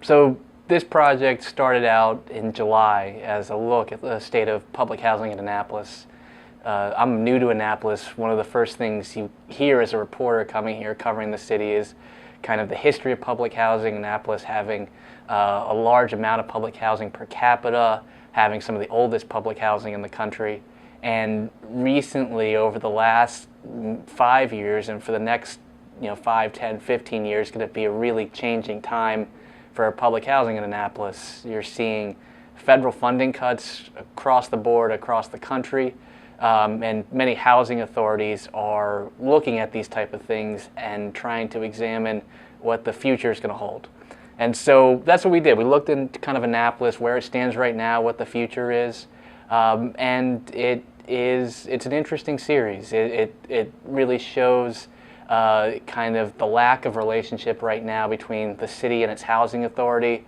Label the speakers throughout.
Speaker 1: So this project started out in July as a look at the state of public housing in Annapolis. I'm new to Annapolis. One of the first things you hear as a reporter coming here covering the city is kind of the history of public housing. Annapolis having a large amount of public housing per capita, having some of the oldest public housing in the country. And recently, over the last 5 years and for the next 5, 10, 15 years, going to be a really changing time for public housing in Annapolis. You're seeing federal funding cuts across the board, across the country, and many housing authorities are looking at these type of things and trying to examine what the future is going to hold. And so that's what we did. We looked into kind of Annapolis, where it stands right now, what the future is, and it's an interesting series. It really shows kind of the lack of relationship right now between the city and its housing authority.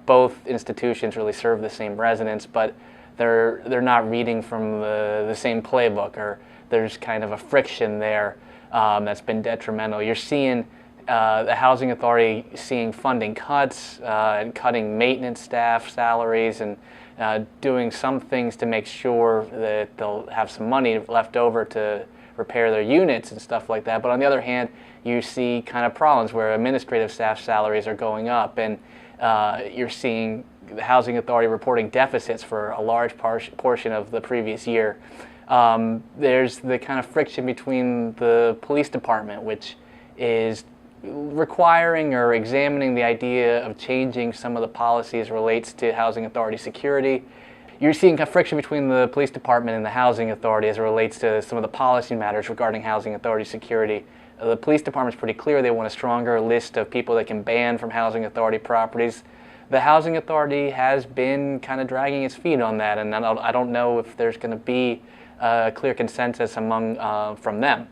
Speaker 1: Both institutions really serve the same residents, but they're not reading from the same playbook, or there's kind of a friction there that's been detrimental. You're seeing the housing authority seeing funding cuts and cutting maintenance staff salaries and doing some things to make sure that they'll have some money left over to repair their units and stuff like that. But on the other hand, you see kind of problems where administrative staff salaries are going up, and you're seeing the housing authority reporting deficits for a large portion of the previous year. There's the kind of friction between the police department, which is requiring or examining the idea of changing some of the policies relates to housing authority security. You're seeing a friction between the police department and the housing authority as it relates to some of the policy matters regarding housing authority security. The police department's pretty clear they want a stronger list of people that can ban from housing authority properties. The housing authority has been kind of dragging its feet on that, and I don't know if there's going to be a clear consensus from them.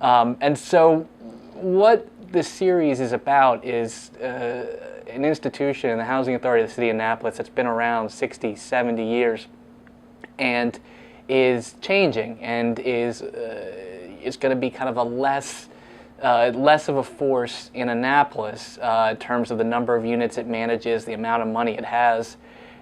Speaker 1: And so what this series is about is an institution in the housing authority of the city of Annapolis that's been around 60, 70 years and is changing and is going to be kind of a less of a force in Annapolis in terms of the number of units it manages, the amount of money it has.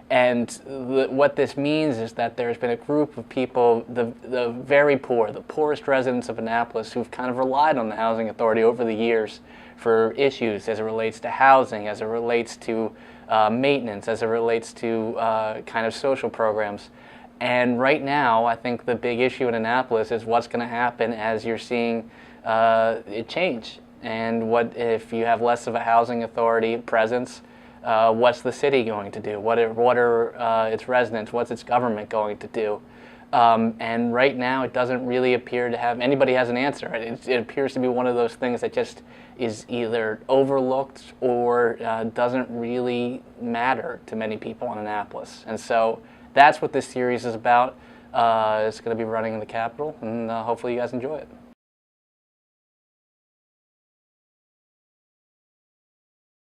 Speaker 1: And what this means is that there's been a group of people, the very poor, the poorest residents of Annapolis, who've kind of relied on the housing authority over the years for issues as it relates to housing, as it relates to maintenance, as it relates to kind of social programs. And right now, I think the big issue in Annapolis is what's going to happen as you're seeing it change. And what if you have less of a housing authority presence? What's the city going to do? What are its residents? What's its government going to do? And right now, it doesn't really appear to have anybody has an answer. It appears to be one of those things that just is either overlooked or doesn't really matter to many people in Annapolis. And so that's what this series is about. It's going to be running in the Capitol, and hopefully you guys enjoy it.